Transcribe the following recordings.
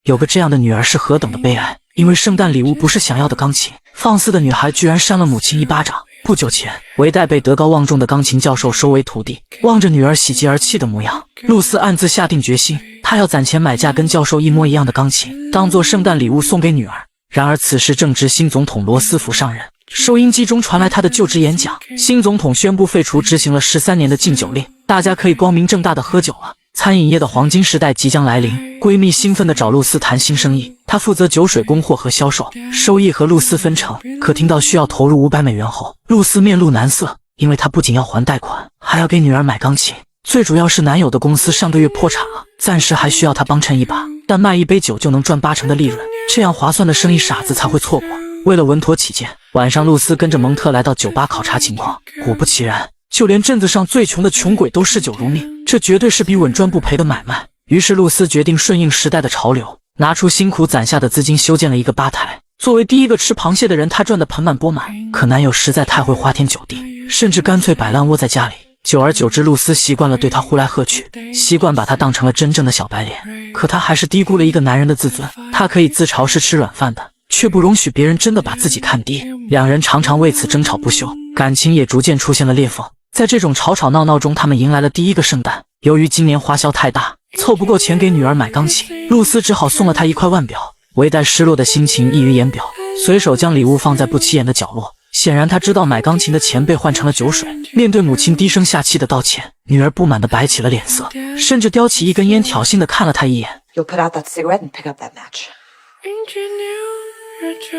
有个这样的女儿是何等的悲哀。因为圣诞礼物不是想要的钢琴，放肆的女孩居然扇了母亲一巴掌。不久前，维代被德高望重的钢琴教授收为徒弟。望着女儿喜极而泣的模样，露丝暗自下定决心，她要攒钱买架跟教授一模一样的钢琴，当做圣诞礼物送给女儿。然而此时正值新总统罗斯福上任，收音机中传来他的就职演讲，新总统宣布废除执行了13年的禁酒令，大家可以光明正大的喝酒了。餐饮业的黄金时代即将来临，闺蜜兴奋地找露丝谈新生意，她负责酒水供货和销售，收益和露丝分成。可听到需要投入500美元后，露丝面露难色，因为她不仅要还贷款，还要给女儿买钢琴，最主要是男友的公司上个月破产了，暂时还需要她帮衬一把，但卖一杯酒就能赚80%的利润，这样划算的生意傻子才会错过。为了稳妥起见，晚上露丝跟着蒙特来到酒吧考察情况，果不其然，就连镇子上最穷的穷鬼都嗜酒如命，这绝对是笔稳赚不赔的买卖。于是露丝决定顺应时代的潮流，拿出辛苦攒下的资金修建了一个吧台。作为第一个吃螃蟹的人，她赚得盆满钵满。可男友实在太会花天酒地，甚至干脆摆烂窝在家里。久而久之，露丝习惯了对他呼来喝去，习惯把他当成了真正的小白脸。可她还是低估了一个男人的自尊，她可以自嘲是吃软饭的，却不容许别人真的把自己看低。两人常常为此争吵不休，感情也逐渐出现了裂缝。在这种吵吵闹闹中，他们迎来了第一个圣诞。由于今年花销太大，凑不够钱给女儿买钢琴，露丝只好送了她一块腕表。维代失落的心情溢于言表，随手将礼物放在不起眼的角落。显然他知道买钢琴的钱被换成了酒水。面对母亲低声下气的道歉，女儿不满地摆起了脸色，甚至叼起一根烟挑衅地看了他一眼。 You'll put out that cigarette and pick up that match.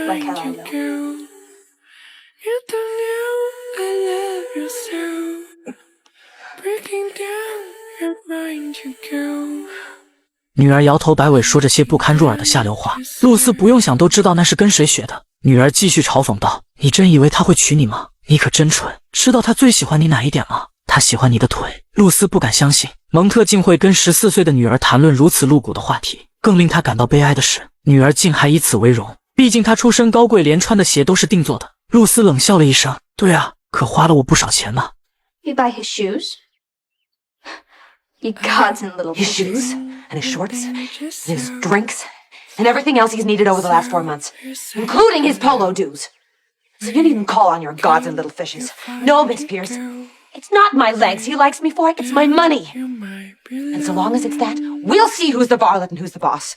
Like how I know. You don't know I love you so. Breaking down your mind to go. 女儿摇头摆尾说着些不堪入耳的下流话，露丝不用想都知道那是跟谁学的。女儿继续嘲讽道：“你真以为他会娶你吗？你可真蠢！知道他最喜欢你哪一点吗？他喜欢你的腿。”露丝不敢相信，蒙特竟会跟14岁的女儿谈论如此露骨的话题。更令她感到悲哀的是，女儿竟还以此为荣。毕竟她出身高贵，连穿的鞋都是定做的。露丝冷笑了一声：“对啊，可花了我不少钱呢。” You buy his shoes? You goddamn little His shoes, and his shorts, and his drinks, and everything else he's needed over the last 4 months, including his polo dues. So you needn't call on your gods and little fishes. No, Miss Pierce, it's not my legs he likes me for, it's my money. And so long as it's that, we'll see who's the varlet and who's the boss.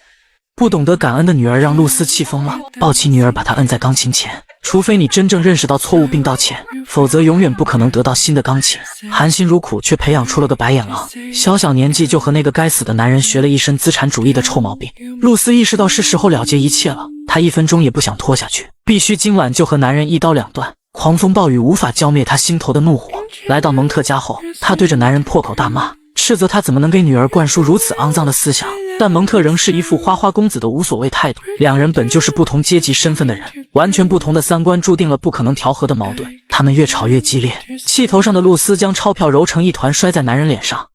不懂得感恩的女儿让露丝气疯了，抱起女儿把她摁在钢琴前。除非你真正认识到错误并道歉，否则永远不可能得到新的钢琴。含辛茹苦却培养出了个白眼狼，小小年纪就和那个该死的男人学了一身资产主义的臭毛病。露丝意识到是时候了结一切了，她1分钟也不想拖下去，必须今晚就和男人一刀两断。狂风暴雨无法浇灭她心头的怒火。来到蒙特家后，她对着男人破口大骂，斥责他怎么能给女儿灌输如此肮脏的思想。但蒙特仍是一副花花公子的无所谓态度。两人本就是不同阶级身份的人，完全不同的三观注定了不可能调和的矛盾。他们越吵越激烈，气头上的露丝将钞票揉成一团摔在男人脸上。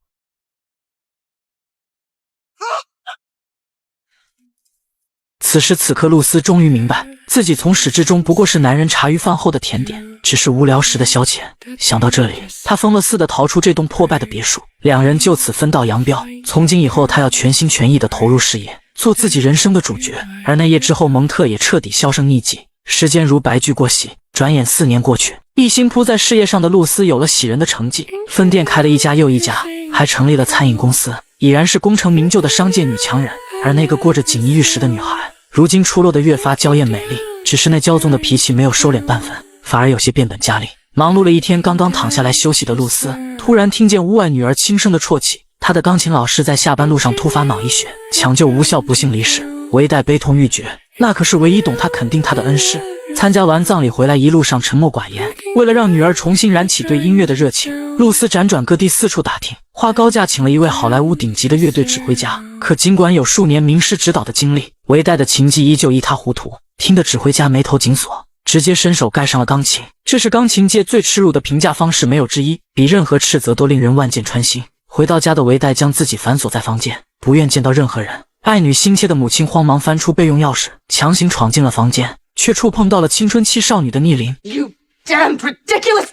此时此刻，露丝终于明白，自己从始至终不过是男人茶余饭后的甜点，只是无聊时的消遣。想到这里，她疯了似的逃出这栋破败的别墅，两人就此分道扬镳。从今以后，她要全心全意地投入事业，做自己人生的主角。而那夜之后，蒙特也彻底销声匿迹。时间如白驹过隙，转眼4年过去，一心扑在事业上的露丝有了喜人的成绩，分店开了一家又一家，还成立了餐饮公司，已然是功成名就的商界女强人。而那个过着锦衣玉食的女孩，如今出落得越发娇艳美丽，只是那骄纵的脾气没有收敛半分，反而有些变本加厉。忙碌了一天，刚刚躺下来休息的露丝，突然听见屋外女儿轻声的啜泣。她的钢琴老师在下班路上突发脑溢血，抢救无效，不幸离世。维代悲痛欲绝，那可是唯一懂她、肯定她的恩师。参加完葬礼回来，一路上沉默寡言。为了让女儿重新燃起对音乐的热情，露丝辗转各地，四处打听，花高价请了一位好莱坞顶级的乐队指挥家。可尽管有数年名师指导的经历，维代的琴技依旧一塌糊涂，听得指挥家眉头紧锁，直接伸手盖上了钢琴。这是钢琴界最耻辱的评价方式，没有之一，比任何斥责都令人万箭穿心。回到家的维代将自己反锁在房间，不愿见到任何人。爱女心切的母亲慌忙翻出备用钥匙，强行闯进了房间，却触碰到了青春期少女的逆鳞。You damn ridiculous!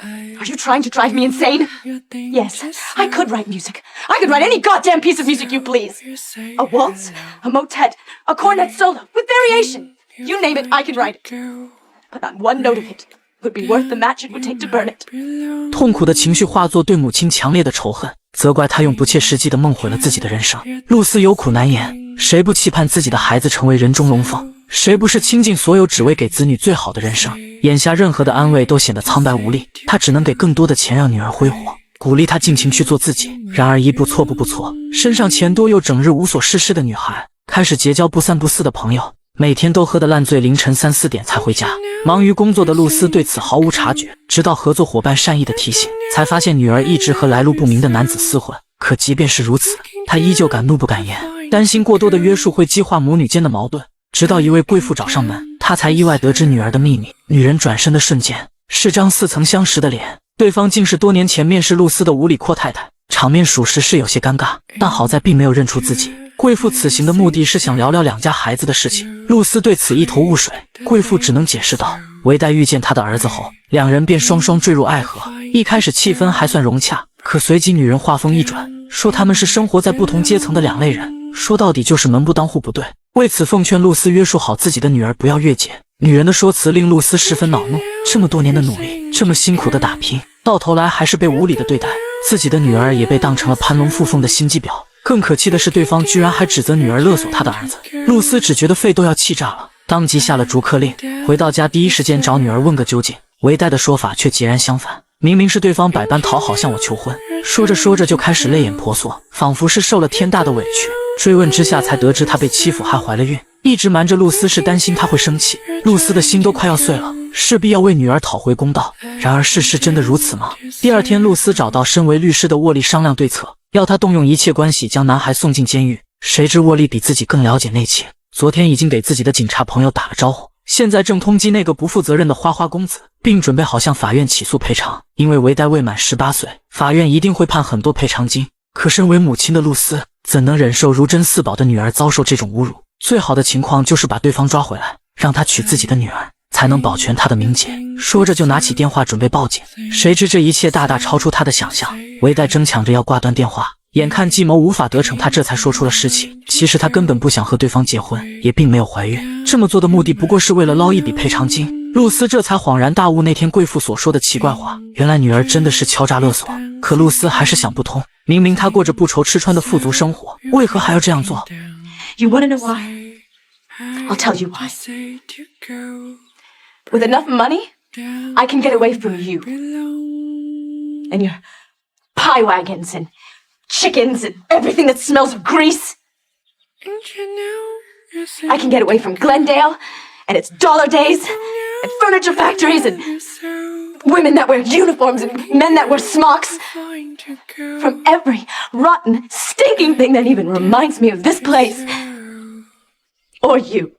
Are you trying to drive me insane? Yes, I could write music. I could write any goddamn piece of music you please. A waltz, a motet, a cornet solo, with variation. You name it, I could write it. But not one note of it would be worth the match it would take to burn it. 痛苦的情绪化作对母亲强烈的仇恨，责怪她用不切实际的梦毁了自己的人生。露丝有苦难言，谁不期盼自己的孩子成为人中龙凤？谁不是倾尽所有只为给子女最好的人生？眼下任何的安慰都显得苍白无力，他只能给更多的钱让女儿挥霍，鼓励她尽情去做自己。然而一步错步步错，身上钱多又整日无所事事的女孩，开始结交不三不四的朋友，每天都喝得烂醉，凌晨3、4点才回家。忙于工作的露丝对此毫无察觉，直到合作伙伴善意的提醒，才发现女儿一直和来路不明的男子厮混。可即便是如此，她依旧敢怒不敢言，担心过多的约束会激化母女间的矛盾。直到一位贵妇找上门，她才意外得知女儿的秘密。女人转身的瞬间，是张似曾相识的脸，对方竟是多年前面试露丝的无理阔太太。场面属实是有些尴尬，但好在并没有认出自己。贵妇此行的目的是想聊聊两家孩子的事情，露丝对此一头雾水。贵妇只能解释道，韦代遇见他的儿子后，两人便双双坠入爱河。一开始气氛还算融洽，可随即女人话锋一转，说他们是生活在不同阶层的两类人，说到底就是门不当户不对。为此奉劝露丝约束好自己的女儿，不要越界。女人的说辞令露丝十分恼怒，这么多年的努力，这么辛苦的打拼，到头来还是被无理的对待，自己的女儿也被当成了攀龙附凤的心机婊。更可气的是，对方居然还指责女儿勒索他的儿子。露丝只觉得肺都要气炸了，当即下了逐客令。回到家第一时间找女儿问个究竟，韦代的说法却截然相反，明明是对方百般讨好向我求婚，说着说着就开始泪眼婆娑，仿佛是受了天大的委屈。追问之下才得知她被欺负还怀了孕，一直瞒着露丝是担心她会生气。露丝的心都快要碎了，势必要为女儿讨回公道。然而事实真的如此吗？第二天，露丝找到身为律师的沃利商量对策，要他动用一切关系将男孩送进监狱。谁知沃利比自己更了解内情，昨天已经给自己的警察朋友打了招呼，现在正通缉那个不负责任的花花公子，并准备好向法院起诉赔偿。因为韦代未满18岁，法院一定会判很多赔偿金。可身为母亲的露丝怎能忍受如珍似宝的女儿遭受这种侮辱？最好的情况就是把对方抓回来，让他娶自己的女儿，才能保全他的名节。说着就拿起电话准备报警，谁知这一切大大超出他的想象。韦代争抢着要挂断电话，眼看计谋无法得逞，他这才说出了实情。其实他根本不想和对方结婚，也并没有怀孕，这么做的目的不过是为了捞一笔赔偿金。露丝这才恍然大悟那天贵妇所说的奇怪话，原来女儿真的是敲诈勒索。可露丝还是想不通，明明她过着不愁吃穿的富足生活，为何还要这样做？ You wanna know why? I'll tell you why. With enough money, I can get away from you and your pie wagons and chickens and everything that smells of grease. I can get away from Glendale and its dollar days and furniture factories and women that wear uniforms and men that wear smocks. From every rotten, stinking thing that even reminds me of this place. Or you.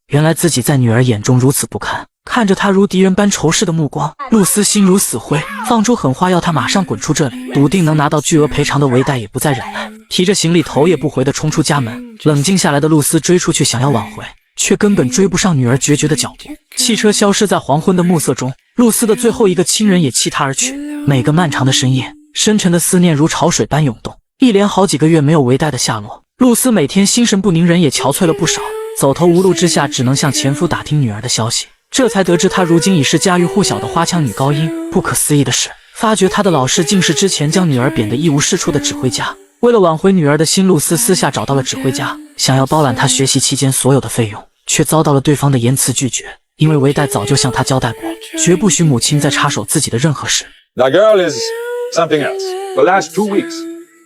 原来自己在女儿眼中如此不堪，看着她如敌人般仇视的目光，露丝心如死灰，放出狠话要她马上滚出这里，笃定能拿到巨额赔偿的韦代也不再忍耐，提着行李头也不回地冲出家门。冷静下来的露丝追出去想要挽回，却根本追不上女儿决绝的脚步。汽车消失在黄昏的暮色中，露丝的最后一个亲人也弃她而去。每个漫长的深夜，深沉的思念如潮水般涌动，一连好几个月没有韦代的下落，露丝每天心神不宁，人也憔悴了不少。走投无路之下，只能向前夫打听女儿的消息，这才得知她如今已是家喻户晓的花腔女高音。不可思议的是，发觉她的老师竟是之前将女儿贬得一无是处的指挥家。为了挽回女儿的心，露丝私下找到了指挥家，想要包揽她学习期间所有的费用，却遭到了对方的严词拒绝。因为韦代早就向她交代过，绝不许母亲再插手自己的任何事。 The girl is something else. The last 2 weeks,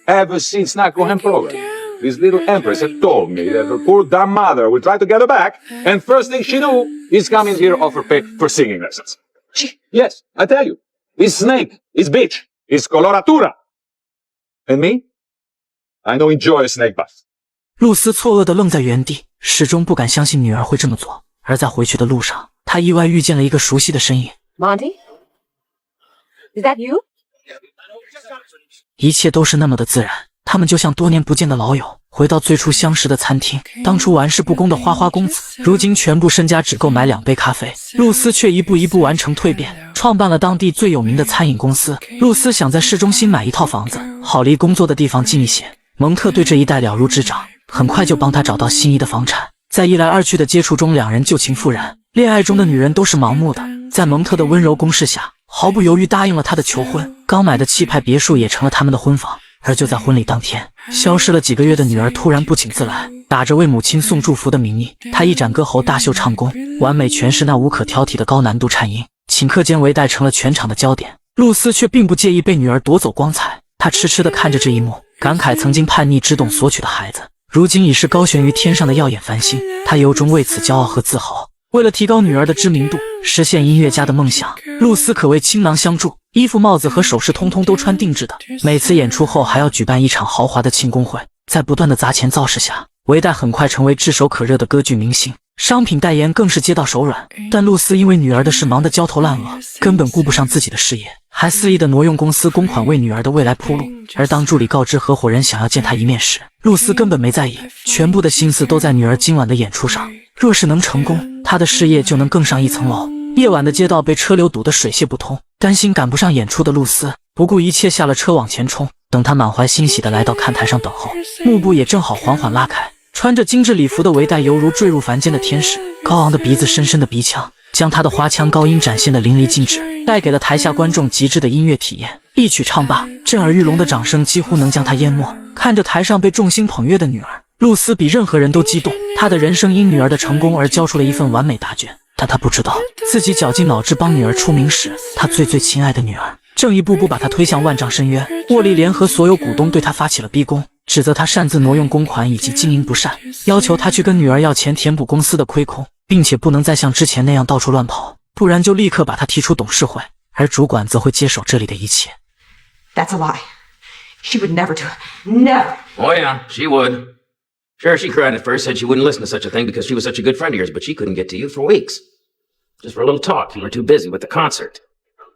ever since Nakohan program, this little empress had told me that her poor dumb mother would try to get her back, and first thing she knew is coming here offer pay for singing lessons. Yes, I tell you, it's snake, it's bitch, it's coloratura. And me? I don't enjoy snake bus. 露丝错愕地愣在原地，始终不敢相信女儿会这么做。而在回去的路上，她意外遇见了一个熟悉的身影。 Monty? Is that you? 一切都是那么的自然，他们就像多年不见的老友，回到最初相识的餐厅。当初玩世不恭的花花公子，如今全部身家只够买2杯咖啡。露丝却一步一步完成蜕变，创办了当地最有名的餐饮公司。露丝想在市中心买一套房子，好离工作的地方近一些。蒙特对这一带了如指掌，很快就帮他找到心仪的房产。在一来二去的接触中，两人旧情复燃。恋爱中的女人都是盲目的，在蒙特的温柔攻势下，毫不犹豫答应了他的求婚。刚买的气派别墅也成了他们的婚房。而就在婚礼当天，消失了几个月的女儿突然不请自来，打着为母亲送祝福的名义，她一展歌喉，大秀唱功，完美诠释那无可挑剔的高难度颤音。顷刻间，维代成了全场的焦点。露丝却并不介意被女儿夺走光彩，她痴痴地看着这一幕，感慨曾经叛逆只懂索取的孩子，如今已是高悬于天上的耀眼繁星。她由衷为此骄傲和自豪。为了提高女儿的知名度，实现音乐家的梦想，露丝可谓倾囊相助，衣服、帽子和首饰通通都穿定制的。每次演出后还要举办一场豪华的庆功会。在不断的砸钱造势下，维代很快成为炙手可热的歌剧明星，商品代言更是接到手软。但露丝因为女儿的事忙得焦头烂额，根本顾不上自己的事业，还肆意的挪用公司公款为女儿的未来铺路。而当助理告知合伙人想要见她一面时，露丝根本没在意，全部的心思都在女儿今晚的演出上。若是能成功，她的事业就能更上一层楼。夜晚的街道被车流堵得水泄不通，担心赶不上演出的露丝不顾一切下了车往前冲。等她满怀欣喜地来到看台上等候，幕布也正好缓缓拉开，穿着精致礼服的维代犹如坠入凡间的天使，高昂的鼻子、深深的鼻腔将她的花腔高音展现得淋漓尽致，带给了台下观众极致的音乐体验。一曲唱罢，震耳欲聋的掌声几乎能将她淹没。看着台上被众星捧月的女儿，露丝比任何人都激动，她的人生因女儿的成功而交出了一份完美答卷。但她不知道，自己绞尽脑汁帮女儿出名时，她最亲爱的女儿正一步步把她推向万丈深渊。沃利联合所有股东对她发起了逼宫，指责她擅自挪用公款以及经营不善，要求她去跟女儿要钱填补公司的亏空，并且不能再像之前那样到处乱跑，不然就立刻把她踢出董事会，而主管则会接手这里的一切。That's a lie. She would never do it. Never. Oh, yeah, she would. Sure, she cried at first, said she wouldn't listen to such a thing because she was such a good friend of yours, but she couldn't get to you for weeks. Just for a little talk, you were too busy with the concert.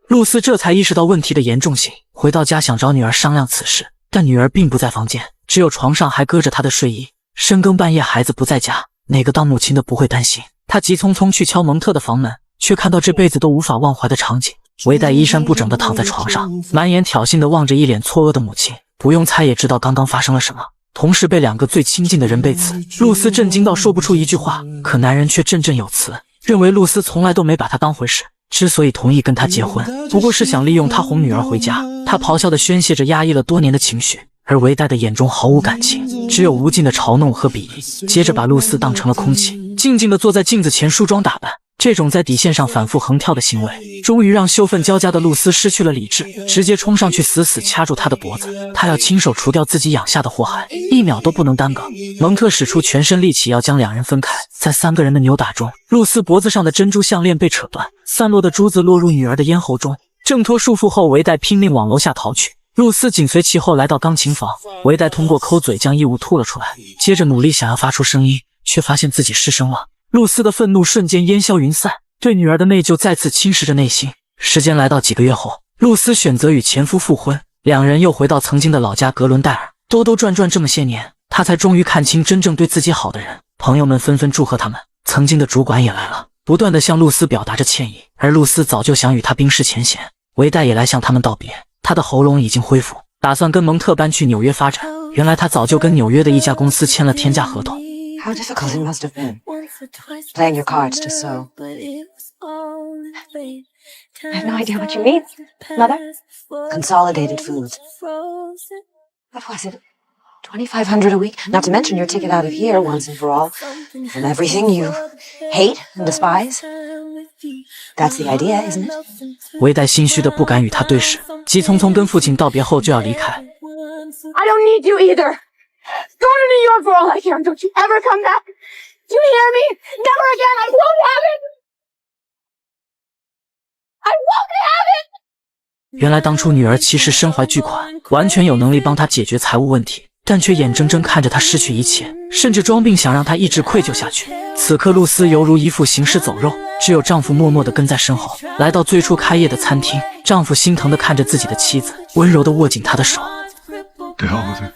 露丝这才意识到问题的严重性，回到家想找女儿商量此事，但女儿并不在房间，只有床上还搁着她的睡衣。深更半夜孩子不在家，哪个当母亲的不会担心？她急匆匆去敲蒙特的房门，却看到这辈子都无法忘怀的场景。维代衣衫不整地躺在床上，满眼挑衅地望着一脸错愕的母亲，不用猜也知道刚刚发生了什么。同事被2个最亲近的人背刺，露丝震惊到说不出一句话，可男人却振振有词，认为露丝从来都没把他当回事，之所以同意跟他结婚，不过是想利用他哄女儿回家。他咆哮地宣泄着压抑了多年的情绪，而维代的眼中毫无感情，只有无尽的嘲弄和鄙夷。接着把露丝当成了空气，静静地坐在镜子前梳妆打扮。这种在底线上反复横跳的行为，终于让羞愤交加的露丝失去了理智，直接冲上去死死掐住他的脖子。他要亲手除掉自己养下的祸害，一秒都不能耽搁。蒙特使出全身力气要将2人分开，在3个人的扭打中，露丝脖子上的珍珠项链被扯断，散落的珠子落入女儿的咽喉中。挣脱束缚后，维代拼命往楼下逃去，露丝紧随其后来到钢琴房。维代通过抠嘴将异物吐了出来，接着努力想要发出声音，却发现自己失声了。露丝的愤怒瞬间烟消云散，对女儿的内疚再次侵蚀着内心。时间来到几个月后，露丝选择与前夫复婚，2人又回到曾经的老家格伦戴尔。兜兜转转这么些年，她才终于看清真正对自己好的人。朋友们纷纷祝贺他们，曾经的主管也来了，不断地向露丝表达着歉意，而露丝早就想与他冰释前嫌。维代也来向他们道别，他的喉咙已经恢复，打算跟蒙特搬去纽约发展。原来他早就跟纽约的一家公司签了天价合同。How difficult it must have been. Playing your cards just so. I have no idea what you mean, Mother. Consolidated foods. What was it? $2,500 a week? Not to mention your ticket out of here once and for all. From everything you hate and despise. That's the idea, isn't it? 维代心虚的不敢与他对视，急匆匆跟父亲道别后就要离开。I don't need you either. Go to New York for all I care. Don't you ever come back. Do you hear me? Never again. I won't have it. I won't have it. 原来当初女儿其实身怀巨款，完全有能力帮他解决财务问题，但却眼睁睁看着他失去一切，甚至装病想让他一直愧疚下去。此刻露丝犹如一副行尸走肉，只有丈夫默默地跟在身后。来到最初开业的餐厅，丈夫心疼地看着自己的妻子，温柔地握紧她的手。To hell with her.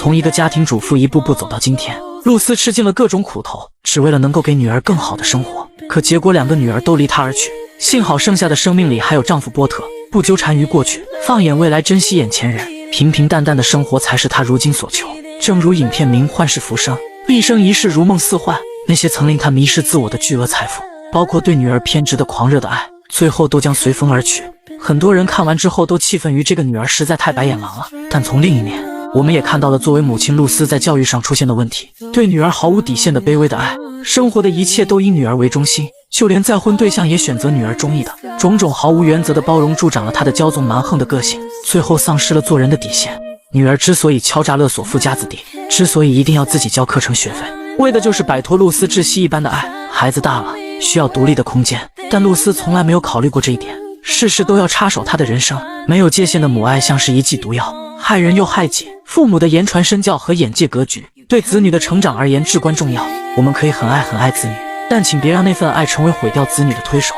从一个家庭主妇一步步走到今天，露丝吃尽了各种苦头，只为了能够给女儿更好的生活。可结果2个女儿都离她而去，幸好剩下的生命里还有丈夫波特，不纠缠于过去，放眼未来，珍惜眼前人，平平淡淡的生活才是她如今所求。正如影片名《幻世浮生》，毕生一世如梦似幻，那些曾令她迷失自我的巨额财富，包括对女儿偏执的狂热的爱，最后都将随风而去。很多人看完之后都气愤于这个女儿实在太白眼狼了，但从另一面，我们也看到了作为母亲露丝在教育上出现的问题，对女儿毫无底线的卑微的爱，生活的一切都以女儿为中心，就连再婚对象也选择女儿中意的，种种毫无原则的包容助长了她的骄纵蛮横的个性，最后丧失了做人的底线。女儿之所以敲诈勒索富家子弟，之所以一定要自己交课程学费，为的就是摆脱露丝窒息一般的爱。孩子大了，需要独立的空间，但露丝从来没有考虑过这一点，事事都要插手她的人生。没有界限的母爱像是一剂毒药，害人又害己。父母的言传身教和眼界格局，对子女的成长而言至关重要。我们可以很爱子女，但请别让那份爱成为毁掉子女的推手。